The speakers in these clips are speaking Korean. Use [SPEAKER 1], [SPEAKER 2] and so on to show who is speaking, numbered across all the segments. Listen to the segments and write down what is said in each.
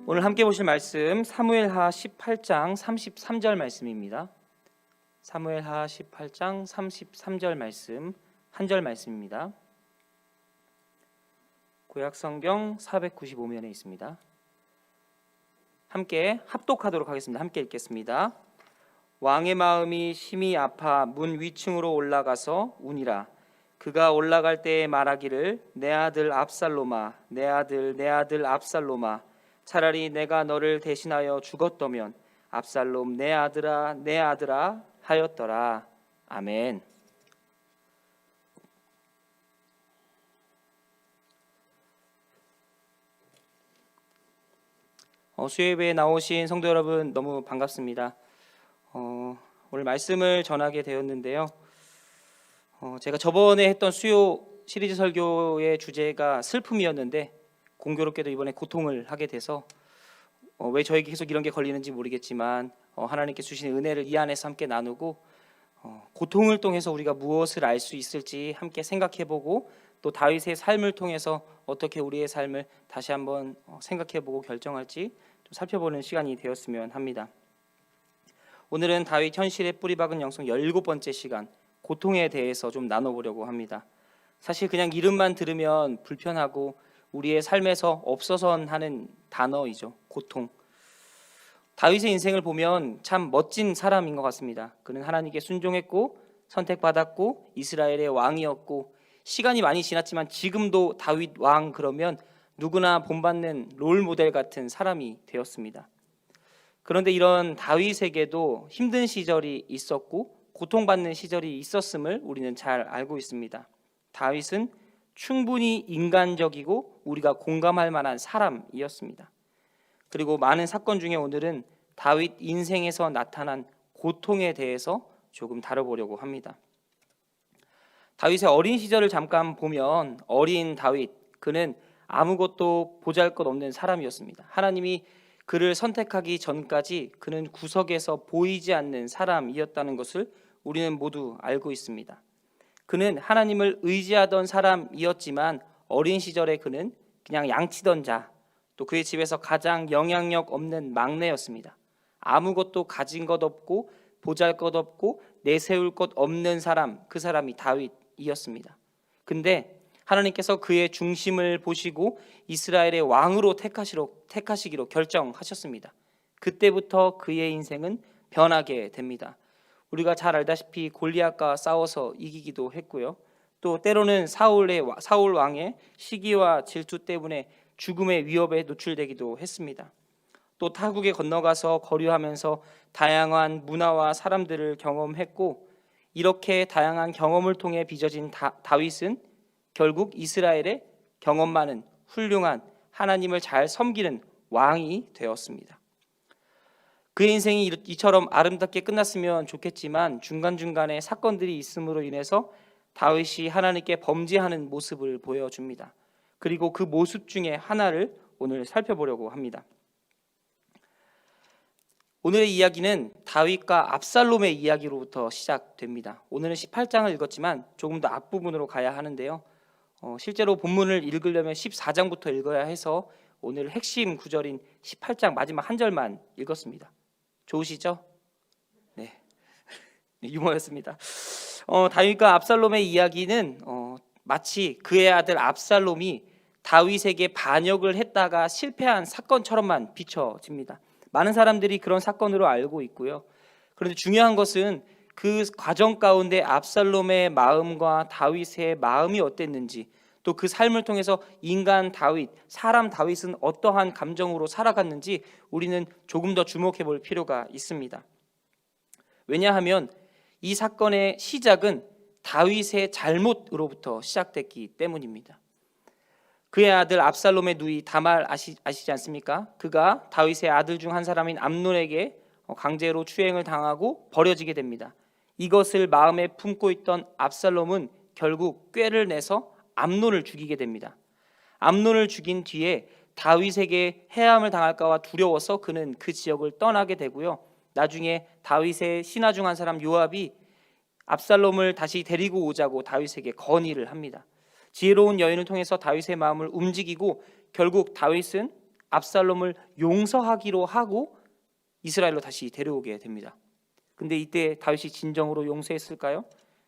[SPEAKER 1] 오늘 함께 보실 말씀 사무엘하 18장 33절 말씀입니다. 사무엘하 18장 33절 말씀, 한 절 말씀입니다. 구약성경 495면에 있습니다. 함께 합독하도록 하겠습니다. 함께 읽겠습니다. 왕의 마음이 심히 아파 문 위층으로 올라가서 우니라. 그가 올라갈 때에 말하기를 내 아들 압살롬아, 내 아들, 내 아들 압살롬아, 차라리 내가 너를 대신하여 죽었더면 압살롬 내 아들아, 내 아들아 하였더라. 아멘. 수요예배에 나오신 성도 여러분 너무 반갑습니다. 오늘 말씀을 전하게 되었는데요. 제가 저번에 했던 수요 시리즈 설교의 주제가 슬픔이었는데 공교롭게도 이번에 고통을 하게 돼서 왜 저에게 계속 이런 게 걸리는지 모르겠지만 하나님께 주신 은혜를 이 안에서 함께 나누고 고통을 통해서 우리가 무엇을 알 수 있을지 함께 생각해보고 또 다윗의 삶을 통해서 어떻게 우리의 삶을 다시 한번 생각해보고 결정할지 좀 살펴보는 시간이 되었으면 합니다. 오늘은 다윗 현실의 뿌리박은 영성 17번째 시간, 고통에 대해서 좀 나눠보려고 합니다. 사실 그냥 이름만 들으면 불편하고 우리의 삶에서 없어선 하는 단어이죠. 고통. 다윗의 인생을 보면 참 멋진 사람인 것 같습니다. 그는 하나님께 순종했고 선택받았고 이스라엘의 왕이었고 시간이 많이 지났지만 지금도 다윗 왕 그러면 누구나 본받는 롤모델 같은 사람이 되었습니다. 그런데 이런 다윗에게도 힘든 시절이 있었고 고통받는 시절이 있었음을 우리는 잘 알고 있습니다. 다윗은 충분히 인간적이고 우리가 공감할 만한 사람이었습니다. 그리고 많은 사건 중에 오늘은 다윗 인생에서 나타난 고통에 대해서 조금 다뤄보려고 합니다. 다윗의 어린 시절을 잠깐 보면 어린 다윗, 그는 아무것도 보잘것없는 사람이었습니다. 하나님이 그를 선택하기 전까지 그는 구석에서 보이지 않는 사람이었다는 것을 우리는 모두 알고 있습니다. 그는 하나님을 의지하던 사람이었지만 어린 시절에 그는 그냥 양치던 자, 또 그의 집에서 가장 영향력 없는 막내였습니다. 아무것도 가진 것 없고 보잘것 내세울 것 없는 사람, 그 사람이 다윗이었습니다. 근데 하나님께서 그의 중심을 보시고 이스라엘의 왕으로 택하시기로 결정하셨습니다. 그때부터 그의 인생은 변하게 됩니다. 우리가 잘 알다시피 골리앗과 싸워서 이기기도 했고요. 또 때로는 사울 왕의 시기와 질투 때문에 죽음의 위협에 노출되기도 했습니다. 또 타국에 건너가서 거류하면서 다양한 문화와 사람들을 경험했고 이렇게 다양한 경험을 통해 빚어진 다윗은 결국 이스라엘의 경험 많은 훌륭한 하나님을 잘 섬기는 왕이 되었습니다. 그의 인생이 이처럼 아름답게 끝났으면 좋겠지만 중간중간에 사건들이 있음으로 인해서 다윗이 하나님께 범죄하는 모습을 보여줍니다. 그리고 그 모습 중에 하나를 오늘 살펴보려고 합니다. 오늘의 이야기는 다윗과 압살롬의 이야기로부터 시작됩니다. 오늘은 18장을 읽었지만 조금 더 앞부분으로 가야 하는데요. 실제로 본문을 읽으려면 14장부터 읽어야 해서 오늘 핵심 구절인 18장 마지막 한 절만 읽었습니다. 좋으시죠? 네, 유머였습니다. 다윗과 압살롬의 이야기는 마치 그의 아들 압살롬이 다윗에게 반역을 했다가 실패한 사건처럼만 비춰집니다. 많은 사람들이 그런 사건으로 알고 있고요. 그런데 중요한 것은 그 과정 가운데 압살롬의 마음과 다윗의 마음이 어땠는지, 또 그 삶을 통해서 인간 다윗, 사람 다윗은 어떠한 감정으로 살아갔는지 우리는 조금 더 주목해 볼 필요가 있습니다. 왜냐하면 이 사건의 시작은 다윗의 잘못으로부터 시작됐기 때문입니다. 그의 아들 압살롬의 누이 다말 아시지 않습니까? 그가 다윗의 아들 중 한 사람인 암논에게 강제로 추행을 당하고 버려지게 됩니다. 이것을 마음에 품고 있던 압살롬은 결국 꾀를 내서 암논을 죽이게 됩니다. 암논을 죽인 뒤에 다윗에게 해함을 당할까봐 두려워서 그는 그 지역을 떠나게 되고요. 나중에 다윗의 신하 중 한 사람 요압이 압살롬을 다시 데리고 오자고 다윗에게 건의를 합니다. 지혜로운 여인을 통해서 다윗의 마음을 움직이고 결국 다윗은 압살롬을 용서하기로 하고 이스라엘로 다시 데려오게 됩니다. 근데 이때 다윗이 진정으로 용서했을까요?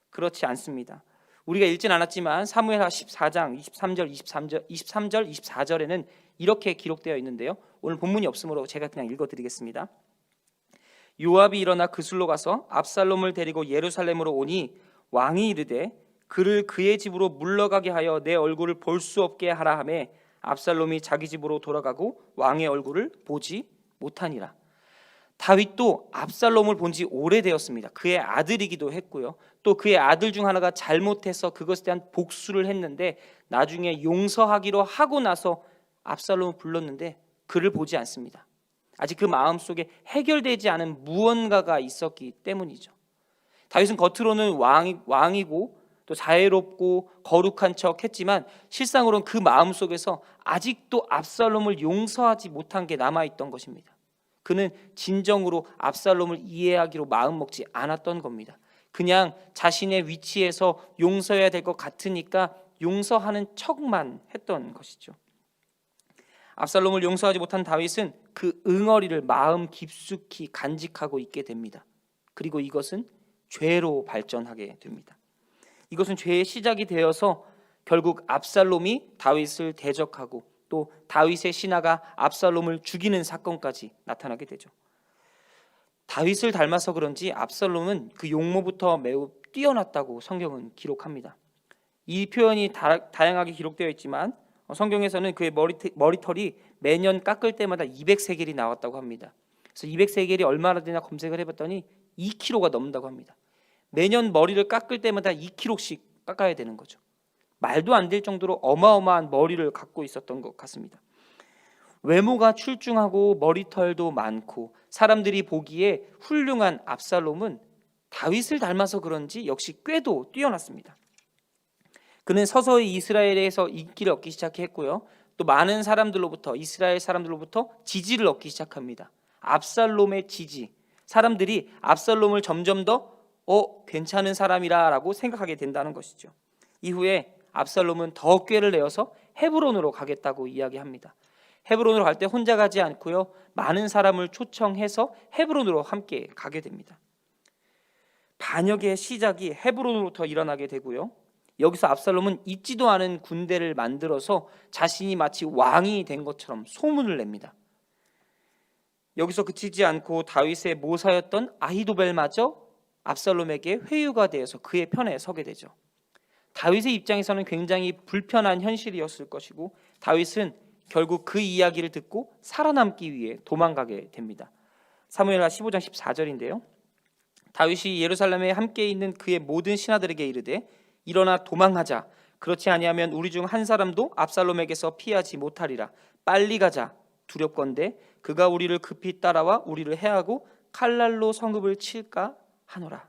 [SPEAKER 1] 그렇지 않습니다. 우리가 읽진 않았지만 사무엘하 14장 23절 24절에는 이렇게 기록되어 있는데요. 오늘 본문이 없으므로 제가 그냥 읽어드리겠습니다. 요압이 일어나 그술로 가서 압살롬을 데리고 예루살렘으로 오니 왕이 이르되 그를 그의 집으로 물러가게 하여 내 얼굴을 볼 수 없게 하라 하매 압살롬이 자기 집으로 돌아가고 왕의 얼굴을 보지 못하니라. 다윗도 압살롬을 본 지 오래되었습니다. 그의 아들이기도 했고요. 또 그의 아들 중 하나가 잘못해서 그것에 대한 복수를 했는데 나중에 용서하기로 하고 나서 압살롬을 불렀는데 그를 보지 않습니다. 아직 그 마음속에 해결되지 않은 무언가가 있었기 때문이죠. 다윗은 겉으로는 왕이고 또 자애롭고 거룩한 척 했지만 실상으로는 그 마음속에서 아직도 압살롬을 용서하지 못한 게 남아있던 것입니다. 그는 진정으로 압살롬을 이해하기로 마음먹지 않았던 겁니다. 그냥 자신의 위치에서 용서해야 될 것 같으니까 용서하는 척만 했던 것이죠. 압살롬을 용서하지 못한 다윗은 그 응어리를 마음 깊숙이 간직하고 있게 됩니다. 그리고 이것은 죄로 발전하게 됩니다. 이것은 죄의 시작이 되어서 결국 압살롬이 다윗을 대적하고 또 다윗의 신하가 압살롬을 죽이는 사건까지 나타나게 되죠. 다윗을 닮아서 그런지 압살롬은 그 용모부터 매우 뛰어났다고 성경은 기록합니다. 이 표현이 다양하게 기록되어 있지만 성경에서는 그의 머리털이 매년 깎을 때마다 200세겔이 나왔다고 합니다. 그래서 200세겔이 얼마나 되나 검색을 해봤더니 2kg가 넘는다고 합니다. 매년 머리를 깎을 때마다 2kg씩 깎아야 되는 거죠. 말도 안 될 정도로 어마어마한 머리를 갖고 있었던 것 같습니다. 외모가 출중하고 머리털도 많고 사람들이 보기에 훌륭한 압살롬은 다윗을 닮아서 그런지 역시 꾀도 뛰어났습니다. 그는 서서히 이스라엘에서 인기를 얻기 시작했고요. 또 많은 사람들로부터 이스라엘 사람들로부터 지지를 얻기 시작합니다. 압살롬의 지지. 사람들이 압살롬을 점점 더 괜찮은 사람이라고 생각하게 된다는 것이죠. 이후에 압살롬은 더 꾀를 내어서 헤브론으로 가겠다고 이야기합니다. 헤브론으로 갈 때 혼자 가지 않고요. 많은 사람을 초청해서 헤브론으로 함께 가게 됩니다. 반역의 시작이 헤브론으로부터 일어나게 되고요. 여기서 압살롬은 있지도 않은 군대를 만들어서 자신이 마치 왕이 된 것처럼 소문을 냅니다. 여기서 그치지 않고 다윗의 모사였던 아히도벨마저 압살롬에게 회유가 되어서 그의 편에 서게 되죠. 다윗의 입장에서는 굉장히 불편한 현실이었을 것이고 다윗은 결국 그 이야기를 듣고 살아남기 위해 도망가게 됩니다. 사무엘하 15장 14절인데요. 다윗이 예루살렘에 함께 있는 그의 모든 신하들에게 이르되 일어나 도망하자. 그렇지 아니하면 우리 중 한 사람도 압살롬에게서 피하지 못하리라. 빨리 가자. 두렵건대 그가 우리를 급히 따라와 우리를 해하고 칼날로 성읍을 칠까 하노라.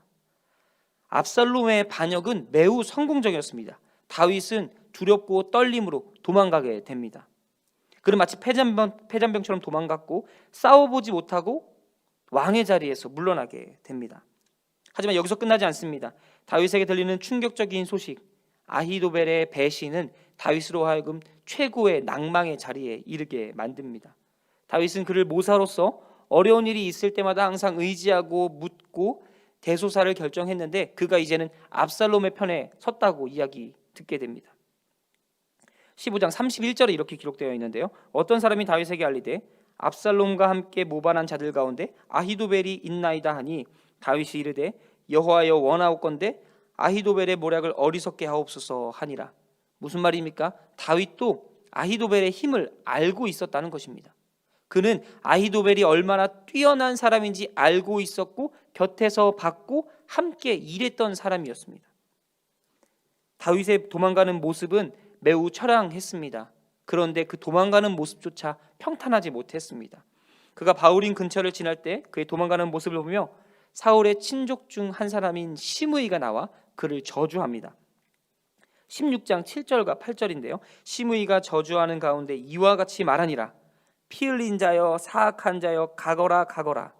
[SPEAKER 1] 압살롬의 반역은 매우 성공적이었습니다. 다윗은 두렵고 떨림으로 도망가게 됩니다. 그는 마치 패잔병처럼 도망갔고 싸워보지 못하고 왕의 자리에서 물러나게 됩니다. 하지만 여기서 끝나지 않습니다. 다윗에게 들리는 충격적인 소식, 아히도벨의 배신은 다윗으로 하여금 최고의 낭망의 자리에 이르게 만듭니다. 다윗은 그를 모사로서 어려운 일이 있을 때마다 항상 의지하고 묻고 대소사를 결정했는데 그가 이제는 압살롬의 편에 섰다고 이야기 듣게 됩니다. 15장 31절에 이렇게 기록되어 있는데요. 어떤 사람이 다윗에게 알리되 압살롬과 함께 모반한 자들 가운데 아히도벨이 있나이다 하니 다윗이 이르되 여호와여 원하옵건대 아히도벨의 모략을 어리석게 하옵소서 하니라. 무슨 말입니까? 다윗도 아히도벨의 힘을 알고 있었다는 것입니다. 그는 아히도벨이 얼마나 뛰어난 사람인지 알고 있었고 곁에서 봤고 함께 일했던 사람이었습니다. 다윗의 도망가는 모습은 매우 처량했습니다. 그런데 그 도망가는 모습조차 평탄하지 못했습니다. 그가 바울인 근처를 지날 때 그의 도망가는 모습을 보며 사울의 친족 중 한 사람인 시므이가 나와 그를 저주합니다. 16장 7절과 8절인데요. 시므이가 저주하는 가운데 이와 같이 말하니라. 피 흘린 자여 사악한 자여 가거라 가거라.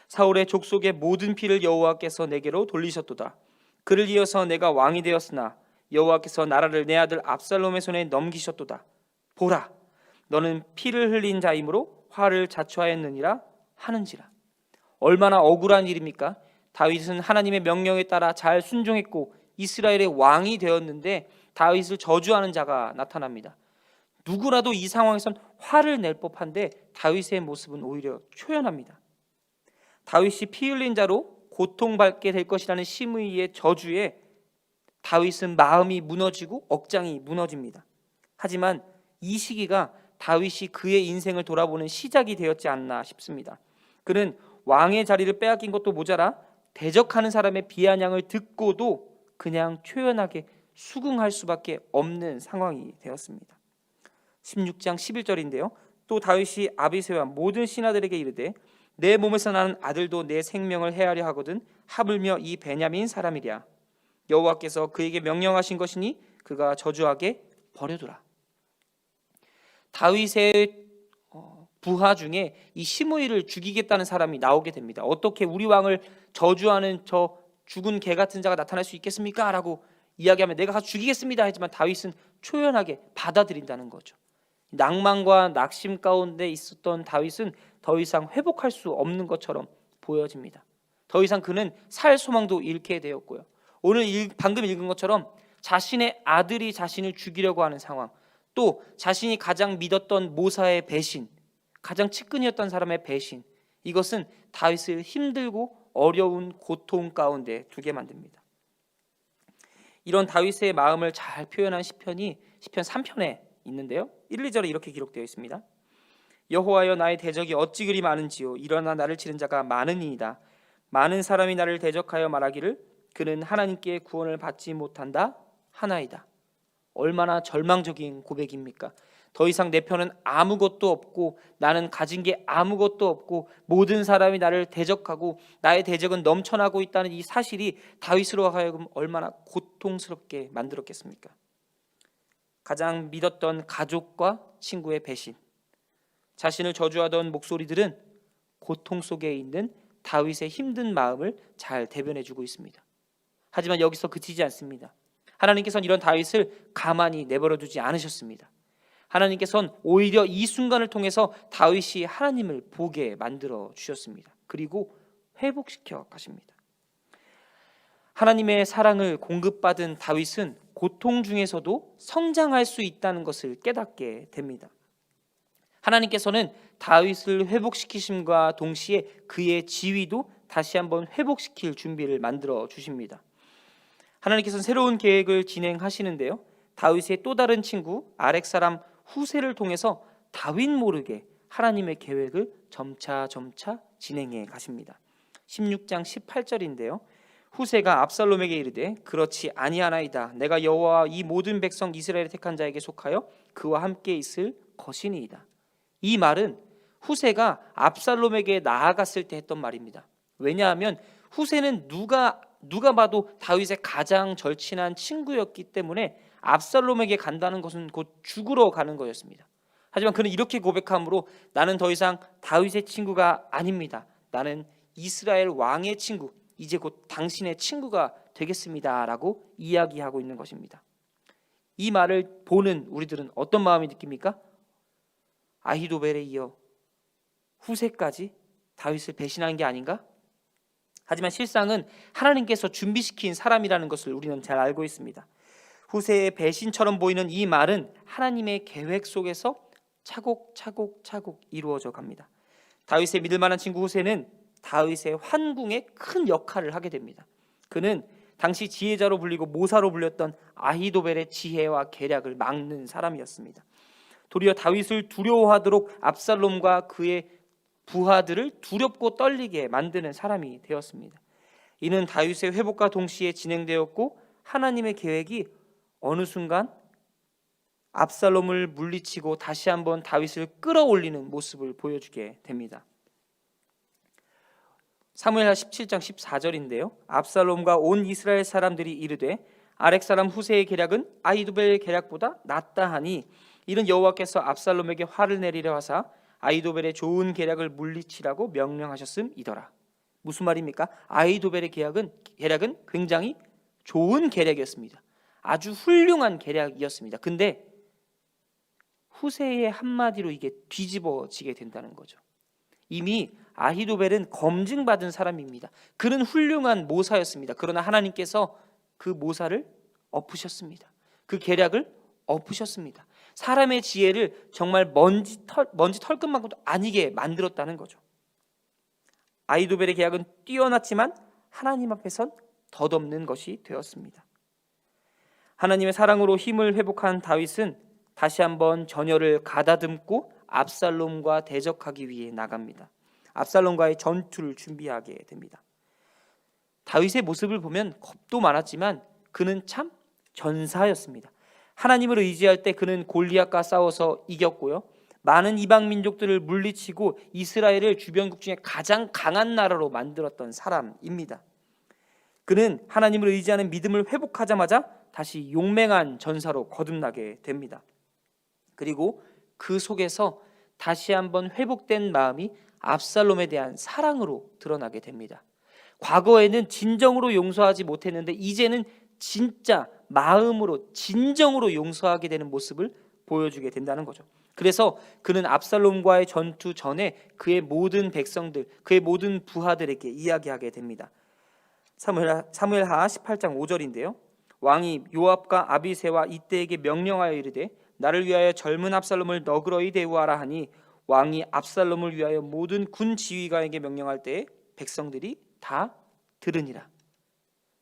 [SPEAKER 1] 사울의 족속의 모든 피를 여호와께서 내게로 돌리셨도다. 그를 이어서 내가 왕이 되었으나 여호와께서 나라를 내 아들 압살롬의 손에 넘기셨도다. 보라, 너는 피를 흘린 자이므로 화를 자초하였느니라 하는지라. 얼마나 억울한 일입니까? 다윗은 하나님의 명령에 따라 잘 순종했고 이스라엘의 왕이 되었는데 다윗을 저주하는 자가 나타납니다. 누구라도 이 상황에선 화를 낼 법한데 다윗의 모습은 오히려 초연합니다. 다윗이 피 흘린 자로 고통받게 될 것이라는 심의의 저주에 다윗은 마음이 무너지고 억장이 무너집니다. 하지만 이 시기가 다윗이 그의 인생을 돌아보는 시작이 되었지 않나 싶습니다. 그는 왕의 자리를 빼앗긴 것도 모자라 대적하는 사람의 비아냥을 듣고도 그냥 초연하게 수긍할 수밖에 없는 상황이 되었습니다. 16장 11절인데요. 또 다윗이 아비새와 모든 신하들에게 이르되 내 몸에서 나는 아들도 내 생명을 해하려 하거든 하물며 이 베냐민 사람이랴. 여호와께서 그에게 명령하신 것이니 그가 저주하게 버려두라. 다윗의 부하 중에 이 시므이를 죽이겠다는 사람이 나오게 됩니다. 어떻게 우리 왕을 저주하는 저 죽은 개 같은 자가 나타날 수 있겠습니까? 라고 이야기하면 내가 가서 죽이겠습니다 하지만 다윗은 초연하게 받아들인다는 거죠. 낭만과 낙심 가운데 있었던 다윗은 더 이상 회복할 수 없는 것처럼 보여집니다. 더 이상 그는 살 소망도 잃게 되었고요. 오늘 방금 읽은 것처럼 자신의 아들이 자신을 죽이려고 하는 상황, 또 자신이 가장 믿었던 모사의 배신, 가장 측근이었던 사람의 배신, 이것은 다윗을 힘들고 어려운 고통 가운데 두게 만듭니다. 이런 다윗의 마음을 잘 표현한 시편이 시편 3편에 있는데요. 1, 2절에 이렇게 기록되어 있습니다. 여호와여 나의 대적이 어찌 그리 많은지요 일어나 나를 치는 자가 많으니이다. 많은 사람이 나를 대적하여 말하기를 그는 하나님께 구원을 받지 못한다 하나이다. 얼마나 절망적인 고백입니까? 더 이상 내 편은 아무것도 없고 나는 가진 게 아무것도 없고 모든 사람이 나를 대적하고 나의 대적은 넘쳐나고 있다는 이 사실이 다윗으로 하여금 얼마나 고통스럽게 만들었겠습니까? 가장 믿었던 가족과 친구의 배신, 자신을 저주하던 목소리들은 고통 속에 있는 다윗의 힘든 마음을 잘 대변해주고 있습니다. 하지만 여기서 그치지 않습니다. 하나님께서는 이런 다윗을 가만히 내버려두지 않으셨습니다. 하나님께서는 오히려 이 순간을 통해서 다윗이 하나님을 보게 만들어 주셨습니다. 그리고 회복시켜 가십니다. 하나님의 사랑을 공급받은 다윗은 고통 중에서도 성장할 수 있다는 것을 깨닫게 됩니다. 하나님께서는 다윗을 회복시키심과 동시에 그의 지위도 다시 한번 회복시킬 준비를 만들어 주십니다. 하나님께서는 새로운 계획을 진행하시는데요. 다윗의 또 다른 친구 아렉 사람 후세를 통해서 다윗 모르게 하나님의 계획을 점차 진행해 가십니다. 16장 18절인데요. 후세가 압살롬에게 이르되 그렇지 아니하나이다. 내가 여호와와 이 모든 백성 이스라엘의 택한 자에게 속하여 그와 함께 있을 것이니이다. 이 말은 후세가 압살롬에게 나아갔을 때 했던 말입니다. 왜냐하면 후세는 누가 봐도 다윗의 가장 절친한 친구였기 때문에 압살롬에게 간다는 것은 곧 죽으러 가는 거였습니다. 하지만 그는 이렇게 고백함으로 나는 더 이상 다윗의 친구가 아닙니다. 나는 이스라엘 왕의 친구, 이제 곧 당신의 친구가 되겠습니다 라고 이야기하고 있는 것입니다. 이 말을 보는 우리들은 어떤 마음이 느낍니까? 아히도벨에 이어 후세까지 다윗을 배신한 게 아닌가? 하지만 실상은 하나님께서 준비시킨 사람이라는 것을 우리는 잘 알고 있습니다. 후세의 배신처럼 보이는 이 말은 하나님의 계획 속에서 차곡차곡 이루어져 갑니다. 다윗의 믿을 만한 친구 후세는 다윗의 환궁에 큰 역할을 하게 됩니다. 그는 당시 지혜자로 불리고 모사로 불렸던 아히도벨의 지혜와 계략을 막는 사람이었습니다. 도리어 다윗을 두려워하도록 압살롬과 그의 부하들을 두렵고 떨리게 만드는 사람이 되었습니다. 이는 다윗의 회복과 동시에 진행되었고 하나님의 계획이 어느 순간 압살롬을 물리치고 다시 한번 다윗을 끌어올리는 모습을 보여주게 됩니다. 사무엘하 17장 14절인데요. 압살롬과 온 이스라엘 사람들이 이르되 아렉 사람 후세의 계략은 아히도벨의 계략보다 낫다 하니 이는 여호와께서 압살롬에게 화를 내리려 하사 아히도벨의 좋은 계략을 물리치라고 명령하셨음이더라. 무슨 말입니까? 아히도벨의 계략은 굉장히 좋은 계략이었습니다. 아주 훌륭한 계략이었습니다. 근데 후세의 한마디로 이게 뒤집어지게 된다는 거죠. 이미 아히도벨은 검증받은 사람입니다. 그는 훌륭한 모사였습니다. 그러나 하나님께서 그 모사를 엎으셨습니다. 그 계략을 엎으셨습니다. 사람의 지혜를 정말 먼지 털끝만큼도 아니게 만들었다는 거죠. 아히도벨의 계략은 뛰어났지만 하나님 앞에선 덧없는 것이 되었습니다. 하나님의 사랑으로 힘을 회복한 다윗은 다시 한번 전열을 가다듬고 압살롬과 대적하기 위해 나갑니다. 압살롬과의 전투를 준비하게 됩니다. 다윗의 모습을 보면 겁도 많았지만 그는 참 전사였습니다. 하나님을 의지할 때 그는 골리앗과 싸워서 이겼고요. 많은 이방 민족들을 물리치고 이스라엘을 주변국 중에 가장 강한 나라로 만들었던 사람입니다. 그는 하나님을 의지하는 믿음을 회복하자마자 다시 용맹한 전사로 거듭나게 됩니다. 그리고 그 속에서 다시 한번 회복된 마음이 압살롬에 대한 사랑으로 드러나게 됩니다. 과거에는 진정으로 용서하지 못했는데 이제는 진짜 마음으로 진정으로 용서하게 되는 모습을 보여주게 된다는 거죠. 그래서 그는 압살롬과의 전투 전에 그의 모든 백성들, 그의 모든 부하들에게 이야기하게 됩니다. 사무엘하 18장 5절인데요. 왕이 요압과 아비새와 이때에게 명령하여 이르되 나를 위하여 젊은 압살롬을 너그러이 대우하라 하니 왕이 압살롬을 위하여 모든 군 지휘관에게 명령할 때에 백성들이 다 들으니라.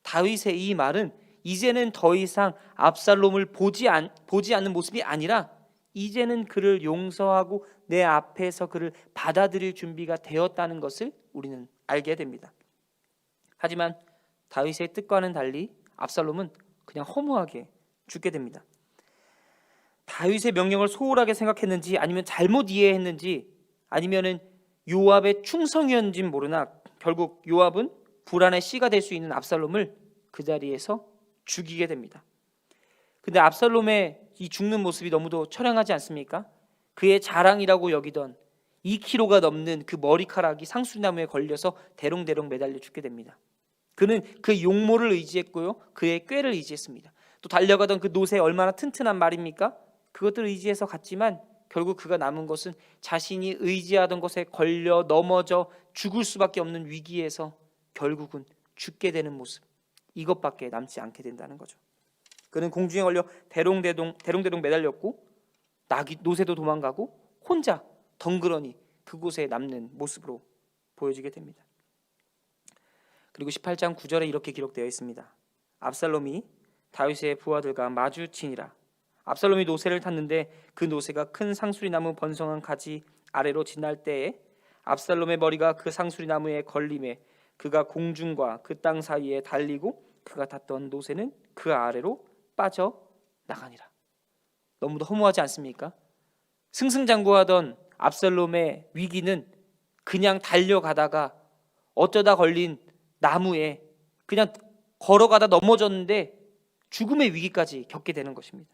[SPEAKER 1] 다윗의 이 말은 이제는 더 이상 압살롬을 보지 않는 모습이 아니라 이제는 그를 용서하고 내 앞에서 그를 받아들일 준비가 되었다는 것을 우리는 알게 됩니다. 하지만 다윗의 뜻과는 달리 압살롬은 그냥 허무하게 죽게 됩니다. 다윗의 명령을 소홀하게 생각했는지 아니면 잘못 이해했는지 아니면은 요압의 충성이었는지는 모르나 결국 요압은 불안의 씨가 될 수 있는 압살롬을 그 자리에서 죽이게 됩니다. 근데 압살롬의 이 죽는 모습이 너무도 처량하지 않습니까? 그의 자랑이라고 여기던 2kg가 넘는 그 머리카락이 상수리나무에 걸려서 대롱대롱 매달려 죽게 됩니다. 그는 그 용모를 의지했고요, 그의 꾀를 의지했습니다. 또 달려가던 그 노새 얼마나 튼튼한 말입니까? 그것들을 의지해서 갔지만 결국 그가 남은 것은 자신이 의지하던 것에 걸려 넘어져 죽을 수밖에 없는 위기에서 결국은 죽게 되는 모습, 이것밖에 남지 않게 된다는 거죠. 그는 공중에 걸려 대롱대롱 매달렸고 노새도 도망가고 혼자 덩그러니 그곳에 남는 모습으로 보여지게 됩니다. 그리고 18장 9절에 이렇게 기록되어 있습니다. 압살롬이 다윗의 부하들과 마주치니라. 압살롬이 노새를 탔는데 그 노새가 큰 상수리나무 번성한 가지 아래로 지날 때에 압살롬의 머리가 그 상수리나무에 걸림에 그가 공중과 그 땅 사이에 달리고 그가 탔던 노새는 그 아래로 빠져 나가니라. 너무도 허무하지 않습니까? 승승장구하던 압살롬의 위기는 그냥 달려가다가 어쩌다 걸린 나무에 그냥 걸어가다 넘어졌는데 죽음의 위기까지 겪게 되는 것입니다.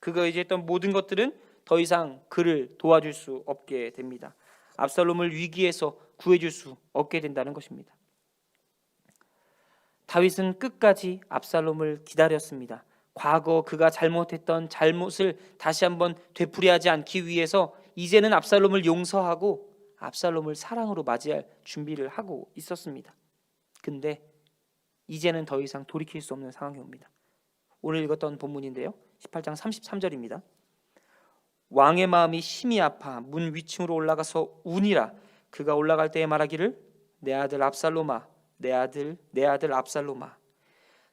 [SPEAKER 1] 그가 의지했던 모든 것들은 더 이상 그를 도와줄 수 없게 됩니다. 압살롬을 위기에서 구해줄 수 없게 된다는 것입니다. 다윗은 끝까지 압살롬을 기다렸습니다. 과거 그가 잘못했던 잘못을 다시 한번 되풀이하지 않기 위해서 이제는 압살롬을 용서하고 압살롬을 사랑으로 맞이할 준비를 하고 있었습니다. 근데 이제는 더 이상 돌이킬 수 없는 상황이 옵니다. 오늘 읽었던 본문인데요, 18장 33절입니다. 왕의 마음이 심히 아파 문 위층으로 올라가서 우니라. 그가 올라갈 때에 말하기를 내 아들 압살롬아, 내 아들 압살롬아,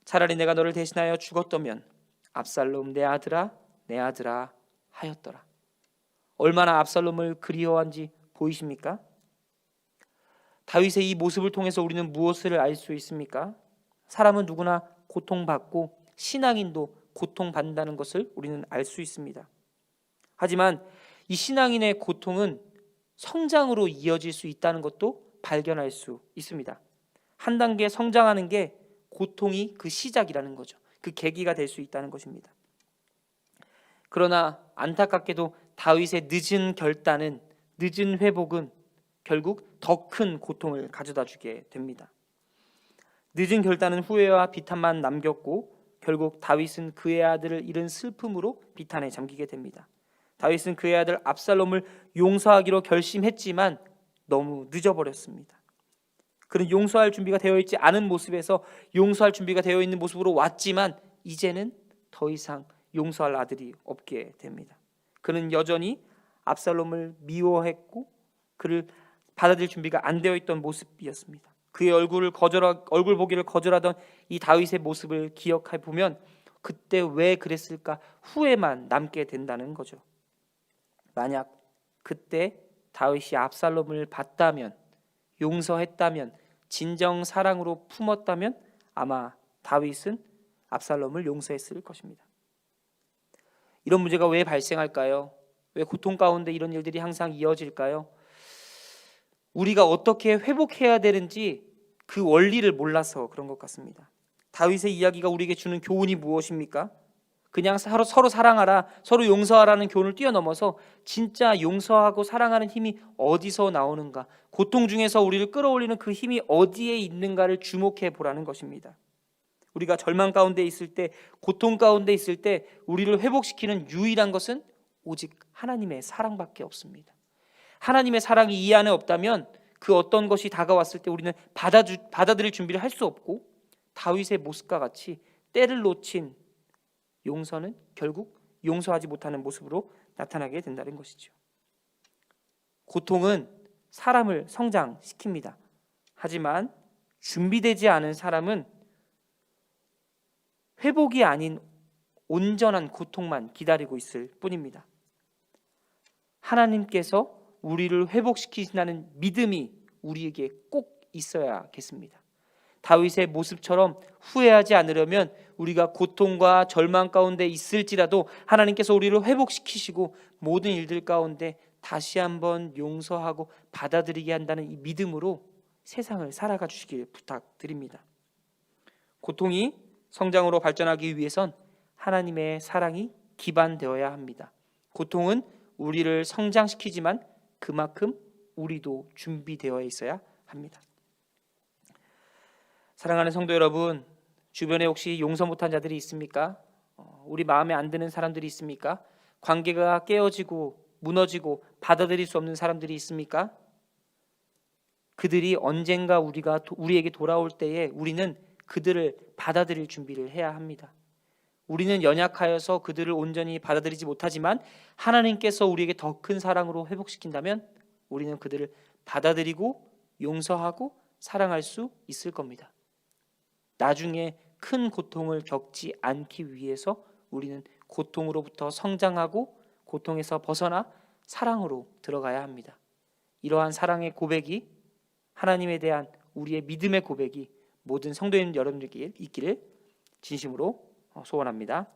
[SPEAKER 1] 차라리 내가 너를 대신하여 죽었다면 압살롬 내 아들아 하였더라. 얼마나 압살롬을 그리워한지 보이십니까? 다윗의 이 모습을 통해서 우리는 무엇을 알 수 있습니까? 사람은 누구나 고통받고 신앙인도 고통받는다는 것을 우리는 알 수 있습니다. 하지만 이 신앙인의 고통은 성장으로 이어질 수 있다는 것도 발견할 수 있습니다. 한 단계 성장하는 게 고통이 그 시작이라는 거죠. 그 계기가 될 수 있다는 것입니다. 그러나 안타깝게도 다윗의 늦은 결단은, 늦은 회복은 결국 더 큰 고통을 가져다 주게 됩니다. 늦은 결단은 후회와 비탄만 남겼고 결국 다윗은 그의 아들을 잃은 슬픔으로 비탄에 잠기게 됩니다. 다윗은 그의 아들 압살롬을 용서하기로 결심했지만 너무 늦어버렸습니다. 그는 용서할 준비가 되어 있지 않은 모습에서 용서할 준비가 되어 있는 모습으로 왔지만 이제는 더 이상 용서할 아들이 없게 됩니다. 그는 여전히 압살롬을 미워했고 그를 받아들일 준비가 안 되어 있던 모습이었습니다. 그의 얼굴 보기를 거절하던 이 다윗의 모습을 기억해 보면 그때 왜 그랬을까 후회만 남게 된다는 거죠. 만약 그때 다윗이 압살롬을 봤다면, 용서했다면, 진정 사랑으로 품었다면 아마 다윗은 압살롬을 용서했을 것입니다. 이런 문제가 왜 발생할까요? 왜 고통 가운데 이런 일들이 항상 이어질까요? 우리가 어떻게 회복해야 되는지 그 원리를 몰라서 그런 것 같습니다. 다윗의 이야기가 우리에게 주는 교훈이 무엇입니까? 그냥 서로 사랑하라, 서로 용서하라는 교훈을 뛰어넘어서 진짜 용서하고 사랑하는 힘이 어디서 나오는가, 고통 중에서 우리를 끌어올리는 그 힘이 어디에 있는가를 주목해 보라는 것입니다. 우리가 절망 가운데 있을 때, 고통 가운데 있을 때 우리를 회복시키는 유일한 것은 오직 하나님의 사랑밖에 없습니다. 하나님의 사랑이 이 안에 없다면 그 어떤 것이 다가왔을 때 우리는 받아들일 준비를 할 수 없고, 다윗의 모습과 같이 때를 놓친 용서는 결국 용서하지 못하는 모습으로 나타나게 된다는 것이죠. 고통은 사람을 성장시킵니다. 하지만 준비되지 않은 사람은 회복이 아닌 온전한 고통만 기다리고 있을 뿐입니다. 하나님께서 우리를 회복시키신다는 믿음이 우리에게 꼭 있어야겠습니다. 다윗의 모습처럼 후회하지 않으려면 우리가 고통과 절망 가운데 있을지라도 하나님께서 우리를 회복시키시고 모든 일들 가운데 다시 한번 용서하고 받아들이게 한다는 이 믿음으로 세상을 살아가 주시길 부탁드립니다. 고통이 성장으로 발전하기 위해선 하나님의 사랑이 기반되어야 합니다. 고통은 우리를 성장시키지만 그만큼 우리도 준비되어 있어야 합니다. 사랑하는 성도 여러분, 주변에 혹시 용서 못한 자들이 있습니까? 우리 마음에 안 드는 사람들이 있습니까? 관계가 깨어지고 무너지고 받아들일 수 없는 사람들이 있습니까? 그들이 언젠가 우리에게 돌아올 때에 우리는 그들을 받아들일 준비를 해야 합니다. 우리는 연약하여서 그들을 온전히 받아들이지 못하지만 하나님께서 우리에게 더 큰 사랑으로 회복시킨다면 우리는 그들을 받아들이고 용서하고 사랑할 수 있을 겁니다. 나중에 큰 고통을 겪지 않기 위해서 우리는 고통으로부터 성장하고 고통에서 벗어나 사랑으로 들어가야 합니다. 이러한 사랑의 고백이, 하나님에 대한 우리의 믿음의 고백이 모든 성도인 여러분들에게 있기를 진심으로 소원합니다.